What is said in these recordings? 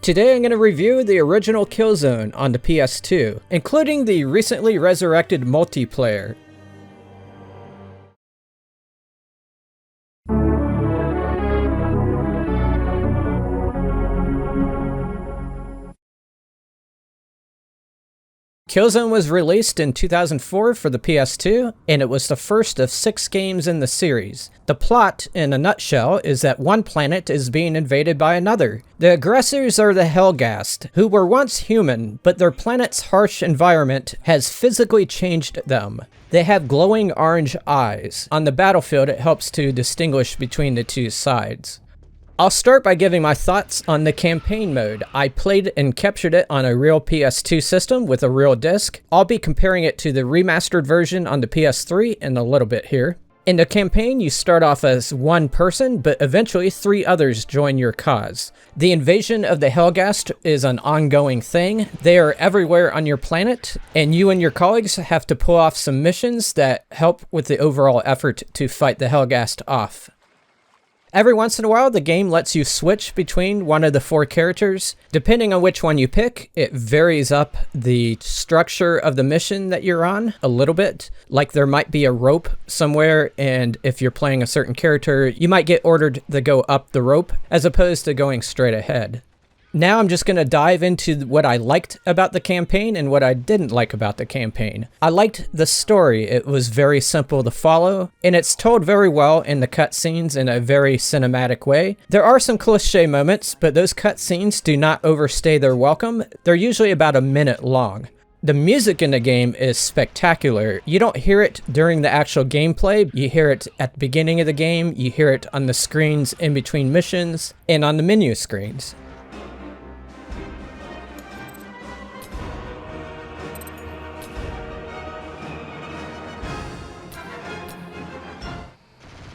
Today I'm going to review the original Killzone on the PS2, including the recently resurrected multiplayer. Killzone was released in 2004 for the PS2, and it was the first of 6 games in the series. The plot, in a nutshell, is that one planet is being invaded by another. The aggressors are the Helghast, who were once human, but their planet's harsh environment has physically changed them. They have glowing orange eyes. On the battlefield, it helps to distinguish between the two sides. I'll start by giving my thoughts on the campaign mode. I played and captured it on a real PS2 system with a real disc. I'll be comparing it to the remastered version on the PS3 in a little bit here. In the campaign, you start off as one person, but eventually 3 others join your cause. The invasion of the Helghast is an ongoing thing. They are everywhere on your planet, and you and your colleagues have to pull off some missions that help with the overall effort to fight the Helghast off. Every once in a while, the game lets you switch between one of the 4 characters. Depending on which one you pick, it varies up the structure of the mission that you're on a little bit. Like there might be a rope somewhere, and if you're playing a certain character, you might get ordered to go up the rope as opposed to going straight ahead. Now I'm just going to dive into what I liked about the campaign and what I didn't like about the campaign. I liked the story. It was very simple to follow, and it's told very well in the cutscenes in a very cinematic way. There are some cliche moments, but those cutscenes do not overstay their welcome. They're usually about a minute long. The music in the game is spectacular. You don't hear it during the actual gameplay. You hear it at the beginning of the game, you hear it on the screens in between missions, and on the menu screens.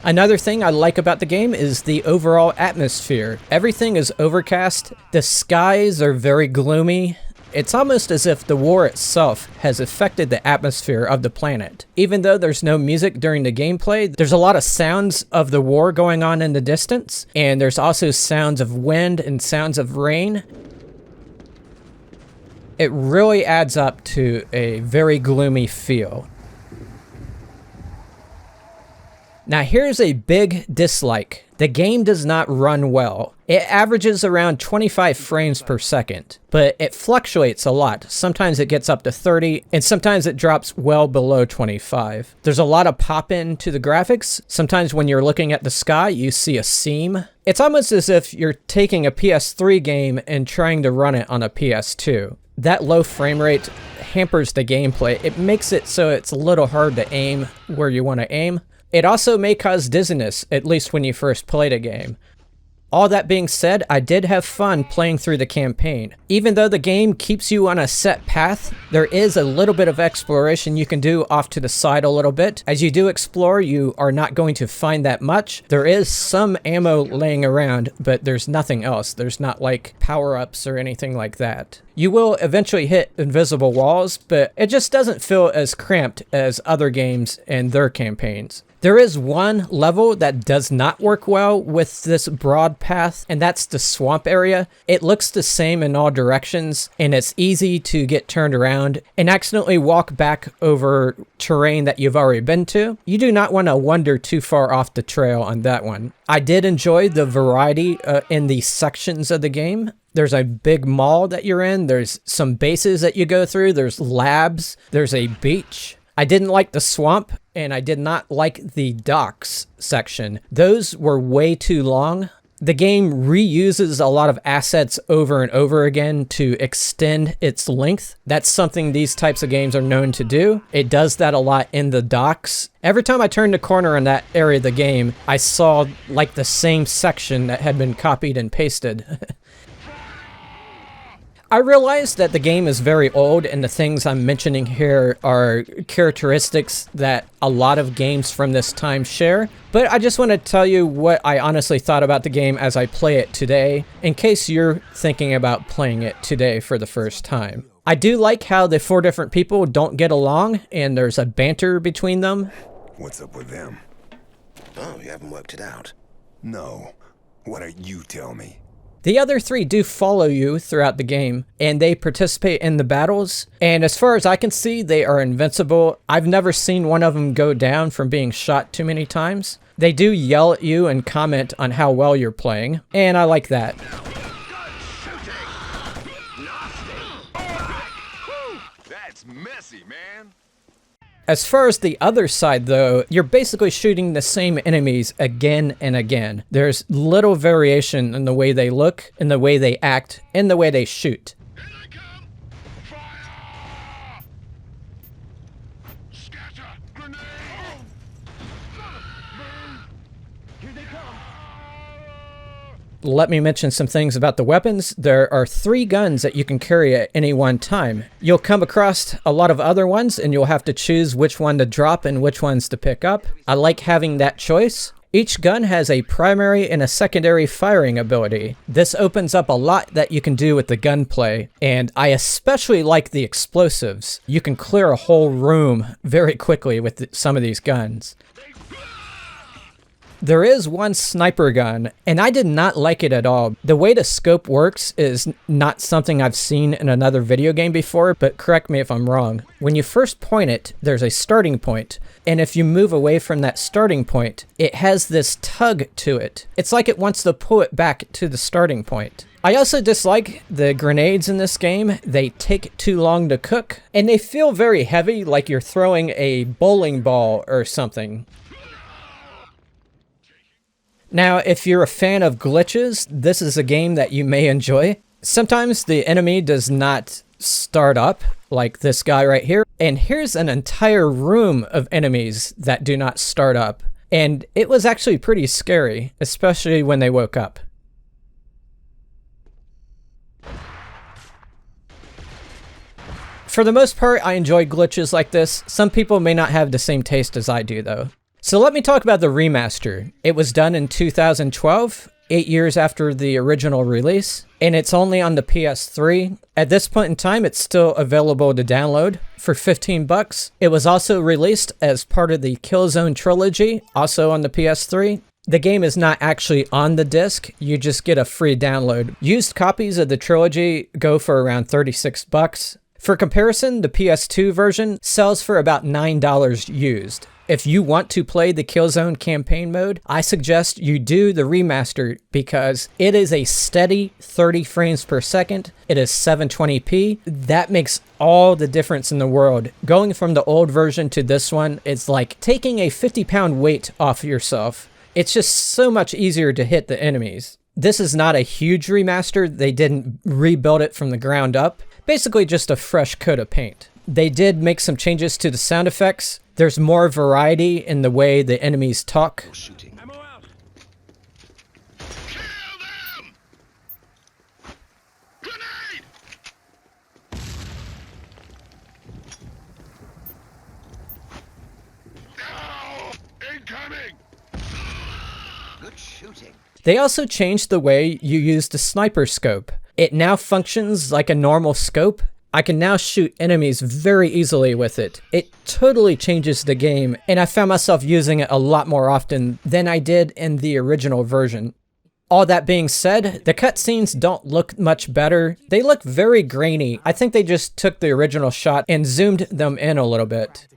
Another thing I like about the game is the overall atmosphere. Everything is overcast. The skies are very gloomy. It's almost as if the war itself has affected the atmosphere of the planet. Even though there's no music during the gameplay, there's a lot of sounds of the war going on in the distance, and there's also sounds of wind and sounds of rain. It really adds up to a very gloomy feel. Now here's a big dislike. The game does not run well. It averages around 25 frames per second, but it fluctuates a lot. Sometimes it gets up to 30, and sometimes it drops well below 25. There's a lot of pop-in to the graphics. Sometimes when you're looking at the sky, you see a seam. It's almost as if you're taking a PS3 game and trying to run it on a PS2. That low frame rate hampers the gameplay. It makes it so it's a little hard to aim where you want to aim. It also may cause dizziness, at least when you first played a game. All that being said, I did have fun playing through the campaign. Even though the game keeps you on a set path, there is a little bit of exploration you can do off to the side a little bit. As you do explore, you are not going to find that much. There is some ammo laying around, but there's nothing else. There's not like power-ups or anything like that. You will eventually hit invisible walls, but it just doesn't feel as cramped as other games and their campaigns. There is one level that does not work well with this broad path, and that's the swamp area. It looks the same in all directions, and it's easy to get turned around and accidentally walk back over terrain that you've already been to. You do not want to wander too far off the trail on that one. I did enjoy the variety in the sections of the game. There's a big mall that you're in, there's some bases that you go through, there's labs, there's a beach. I didn't like the swamp, and I did not like the docks section. Those were way too long. The game reuses a lot of assets over and over again to extend its length. That's something these types of games are known to do. It does that a lot in the docks. Every time I turned a corner in that area of the game, I saw like the same section that had been copied and pasted. I realize that the game is very old, and the things I'm mentioning here are characteristics that a lot of games from this time share, but I just want to tell you what I honestly thought about the game as I play it today, in case you're thinking about playing it today for the first time. I do like how the 4 different people don't get along, and there's a banter between them. What's up with them? Oh, you haven't worked it out. No. Why don't you tell me? The other 3 do follow you throughout the game, and they participate in the battles, and as far as I can see, they are invincible. I've never seen one of them go down from being shot too many times. They do yell at you and comment on how well you're playing, and I like that. That's messy, man. As far as the other side though, you're basically shooting the same enemies again and again. There's little variation in the way they look, in the way they act, in the way they shoot. Here they come! Fire! Scatter! Grenade! Here they come! Let me mention some things about the weapons. There are 3 guns that you can carry at any one time. You'll come across a lot of other ones and you'll have to choose which one to drop and which ones to pick up. I like having that choice. Each gun has a primary and a secondary firing ability. This opens up a lot that you can do with the gunplay, and I especially like the explosives. You can clear a whole room very quickly with some of these guns. There is one sniper gun, and I did not like it at all. The way the scope works is not something I've seen in another video game before, but correct me if I'm wrong. When you first point it, there's a starting point, and if you move away from that starting point, it has this tug to it. It's like it wants to pull it back to the starting point. I also dislike the grenades in this game. They take too long to cook, and they feel very heavy, like you're throwing a bowling ball or something. Now, if you're a fan of glitches, this is a game that you may enjoy. Sometimes the enemy does not start up, like this guy right here. And here's an entire room of enemies that do not start up. And it was actually pretty scary, especially when they woke up. For the most part, I enjoy glitches like this. Some people may not have the same taste as I do, though. So let me talk about the remaster. It was done in 2012, 8 years after the original release, and it's only on the PS3. At this point in time, it's still available to download for 15 bucks. It was also released as part of the Killzone Trilogy, also on the PS3. The game is not actually on the disc, you just get a free download. Used copies of the trilogy go for around 36 bucks. For comparison, the PS2 version sells for about $9 used. If you want to play the Killzone campaign mode, I suggest you do the remaster because it is a steady 30 frames per second. It is 720p. That makes all the difference in the world. Going from the old version to this one, it's like taking a 50-pound weight off yourself. It's just so much easier to hit the enemies. This is not a huge remaster. They didn't rebuild it from the ground up. Basically just a fresh coat of paint. They did make some changes to the sound effects. There's more variety in the way the enemies talk. Shooting. Ammo out. Kill them! Grenade! Oh, incoming! Good shooting. They also changed the way you use the sniper scope. It now functions like a normal scope. I can now shoot enemies very easily with it. It totally changes the game, and I found myself using it a lot more often than I did in the original version. All that being said, the cutscenes don't look much better. They look very grainy. I think they just took the original shot and zoomed them in a little bit.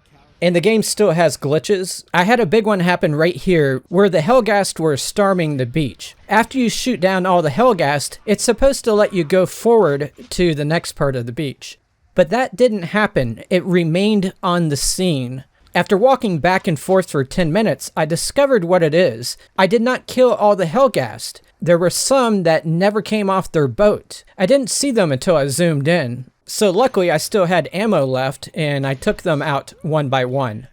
And the game still has glitches. I had a big one happen right here where the Helghast were storming the beach. After you shoot down all the Helghast, it's supposed to let you go forward to the next part of the beach. But that didn't happen. It remained on the scene. After walking back and forth for 10 minutes, I discovered what it is. I did not kill all the Helghast. There were some that never came off their boat. I didn't see them until I zoomed in. So luckily I still had ammo left and I took them out one by one.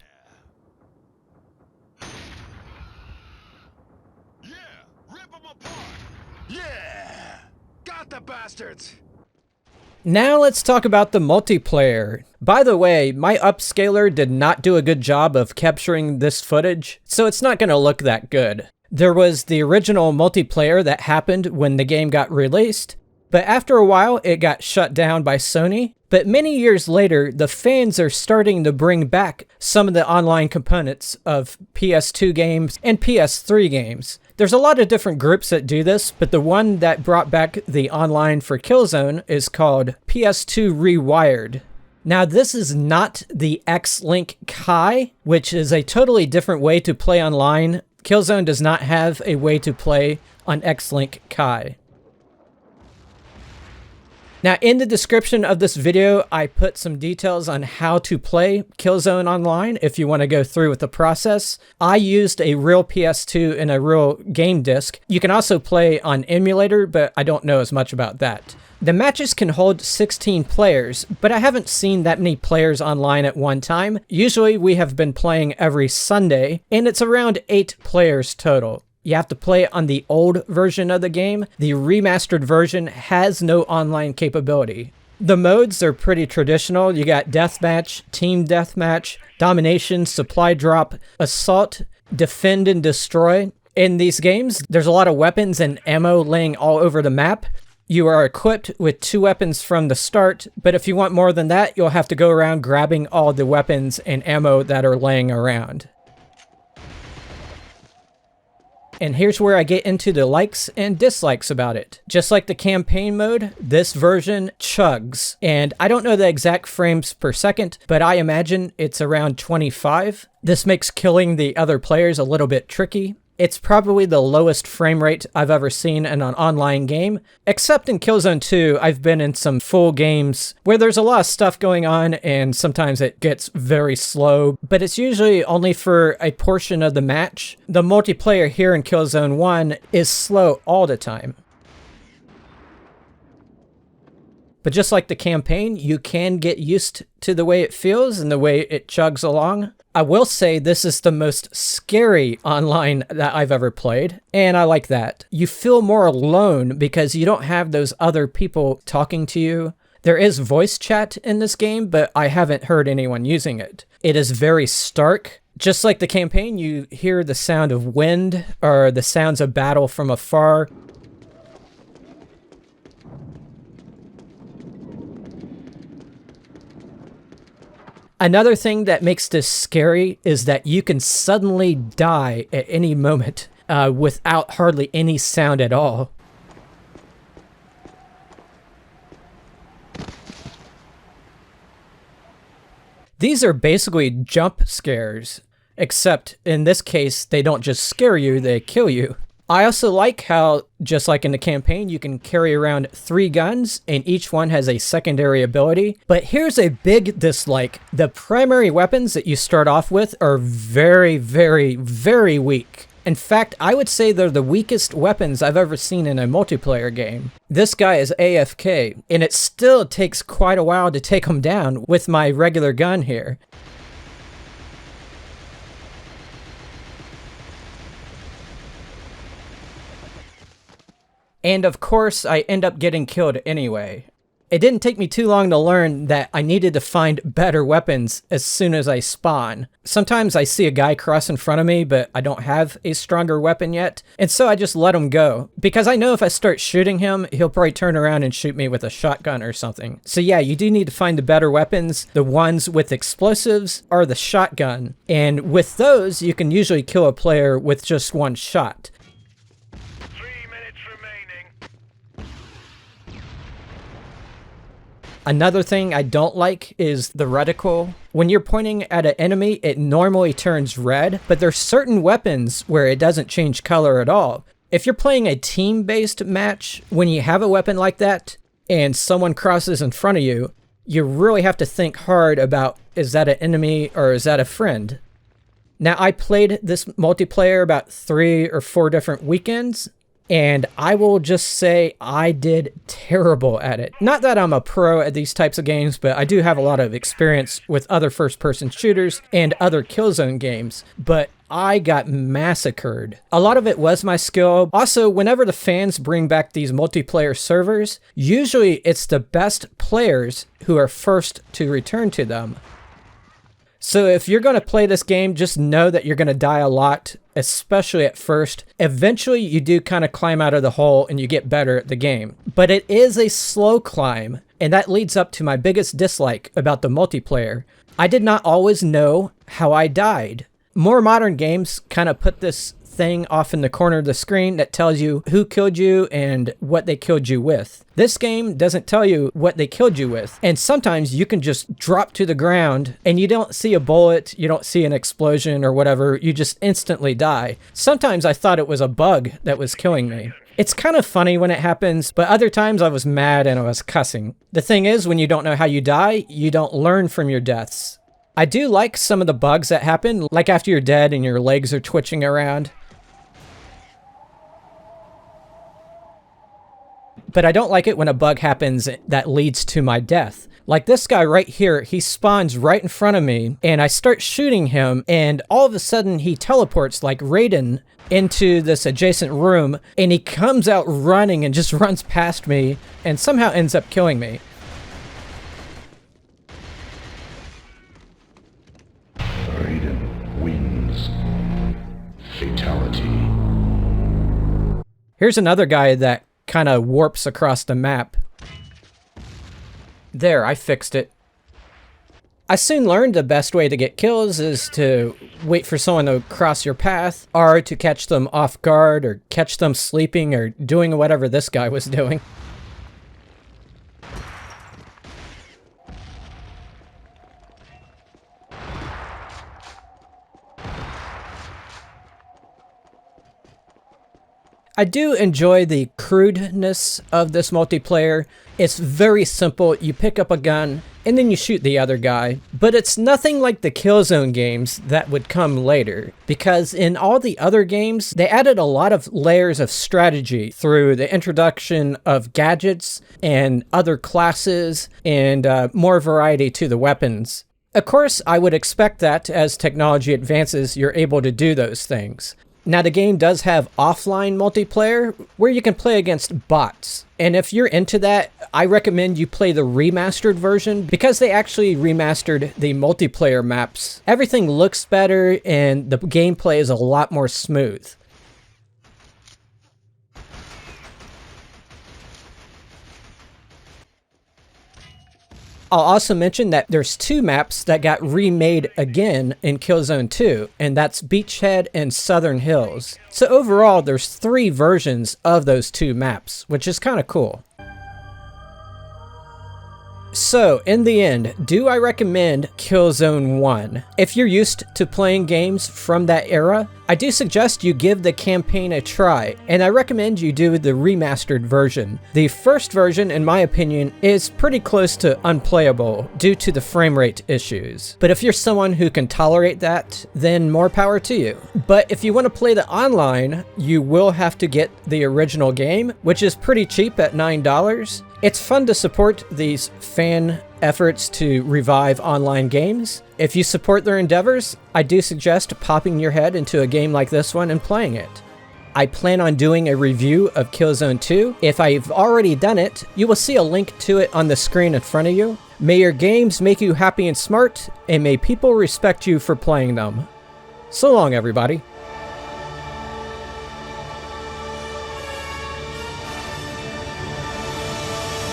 Yeah, rip them apart. Yeah, got the bastards. Now let's talk about the multiplayer. By the way, my upscaler did not do a good job of capturing this footage, so it's not going to look that good. There was the original multiplayer that happened when the game got released, but after a while it got shut down by Sony. But many years later, the fans are starting to bring back some of the online components of PS2 games and PS3 games. There's a lot of different groups that do this, but the one that brought back the online for Killzone is called PS2 Rewired. Now, this is not the X-Link Kai, which is a totally different way to play online. Killzone does not have a way to play on X-Link Kai. Now, in the description of this video, I put some details on how to play Killzone Online if you want to go through with the process. I used a real PS2 and a real game disc. You can also play on emulator, but I don't know as much about that. The matches can hold 16 players, but I haven't seen that many players online at one time. Usually we have been playing every Sunday, and it's around 8 players total. You have to play on the old version of the game. The remastered version has no online capability. The modes are pretty traditional. You got deathmatch, team deathmatch, domination, supply drop, assault, defend and destroy. In these games, there's a lot of weapons and ammo laying all over the map. You are equipped with 2 weapons from the start, but if you want more than that, you'll have to go around grabbing all the weapons and ammo that are laying around. And here's where I get into the likes and dislikes about it. Just like the campaign mode, this version chugs. And I don't know the exact frames per second, but I imagine it's around 25. This makes killing the other players a little bit tricky. It's probably the lowest frame rate I've ever seen in an online game. Except in Killzone 2, I've been in some full games where there's a lot of stuff going on and sometimes it gets very slow, but it's usually only for a portion of the match. The multiplayer here in Killzone 1 is slow all the time. But just like the campaign, you can get used to the way it feels and the way it chugs along. I will say this is the most scary online that I've ever played, and I like that. You feel more alone because you don't have those other people talking to you. There is voice chat in this game, but I haven't heard anyone using it. It is very stark. Just like the campaign, you hear the sound of wind or the sounds of battle from afar. Another thing that makes this scary is that you can suddenly die at any moment without hardly any sound at all. These are basically jump scares, except in this case, they don't just scare you, they kill you. I also like how, just like in the campaign, you can carry around 3 guns, and each one has a secondary ability. But here's a big dislike. The primary weapons that you start off with are very, very, very weak. In fact, I would say they're the weakest weapons I've ever seen in a multiplayer game. This guy is AFK, and it still takes quite a while to take him down with my regular gun here. And of course, I end up getting killed anyway. It didn't take me too long to learn that I needed to find better weapons as soon as I spawn. Sometimes I see a guy cross in front of me, but I don't have a stronger weapon yet, and so I just let him go. Because I know if I start shooting him, he'll probably turn around and shoot me with a shotgun or something. So yeah, you do need to find the better weapons. The ones with explosives are the shotgun, and with those, you can usually kill a player with just 1 shot. Another thing I don't like is the reticle. When you're pointing at an enemy, it normally turns red, but there's certain weapons where it doesn't change color at all. If you're playing a team-based match, when you have a weapon like that, and someone crosses in front of you, you really have to think hard about, is that an enemy or is that a friend? Now, I played this multiplayer about 3 or 4 different weekends, and I will just say I did terrible at it. Not that I'm a pro at these types of games, but I do have a lot of experience with other first-person shooters and other Killzone games, but I got massacred. A lot of it was my skill. Also, whenever the fans bring back these multiplayer servers, usually it's the best players who are first to return to them. So if you're going to play this game, just know that you're going to die a lot, especially at first. Eventually, you do kind of climb out of the hole and you get better at the game. But it is a slow climb, and that leads up to my biggest dislike about the multiplayer. I did not always know how I died. More modern games kind of put this thing off in the corner of the screen that tells you who killed you and what they killed you with. This game doesn't tell you what they killed you with, and sometimes you can just drop to the ground and you don't see a bullet, you don't see an explosion or whatever, you just instantly die. Sometimes I thought it was a bug that was killing me. It's kind of funny when it happens, but other times I was mad and I was cussing. The thing is, when you don't know how you die, you don't learn from your deaths. I do like some of the bugs that happen, like after you're dead and your legs are twitching around. But I don't like it when a bug happens that leads to my death. Like this guy right here, he spawns right in front of me, and I start shooting him, and all of a sudden he teleports like Raiden into this adjacent room, and he comes out running and just runs past me, and somehow ends up killing me. Raiden wins. Fatality. Here's another guy that kind of warps across the map. There, I fixed it. I soon learned the best way to get kills is to wait for someone to cross your path, or to catch them off guard, or catch them sleeping, or doing whatever this guy was doing. I do enjoy the crudeness of this multiplayer. It's very simple. You pick up a gun and then you shoot the other guy. But it's nothing like the Killzone games that would come later, because in all the other games, they added a lot of layers of strategy through the introduction of gadgets and other classes and more variety to the weapons. Of course, I would expect that as technology advances, you're able to do those things. Now, the game does have offline multiplayer where you can play against bots. And if you're into that, I recommend you play the remastered version, because they actually remastered the multiplayer maps. Everything looks better and the gameplay is a lot more smooth. I'll also mention that there's 2 maps that got remade again in Killzone 2, and that's Beachhead and Southern Hills. So overall, there's 3 versions of those 2 maps, which is kind of cool. So, in the end, do I recommend Killzone 1? If you're used to playing games from that era, I do suggest you give the campaign a try, and I recommend you do the remastered version. The first version, in my opinion, is pretty close to unplayable due to the frame rate issues. But if you're someone who can tolerate that, then more power to you. But if you want to play the online, you will have to get the original game, which is pretty cheap at $9. It's fun to support these fan efforts to revive online games. If you support their endeavors, I do suggest popping your head into a game like this one and playing it. I plan on doing a review of Killzone 2. If I've already done it, you will see a link to it on the screen in front of you. May your games make you happy and smart, and may people respect you for playing them. So long, everybody.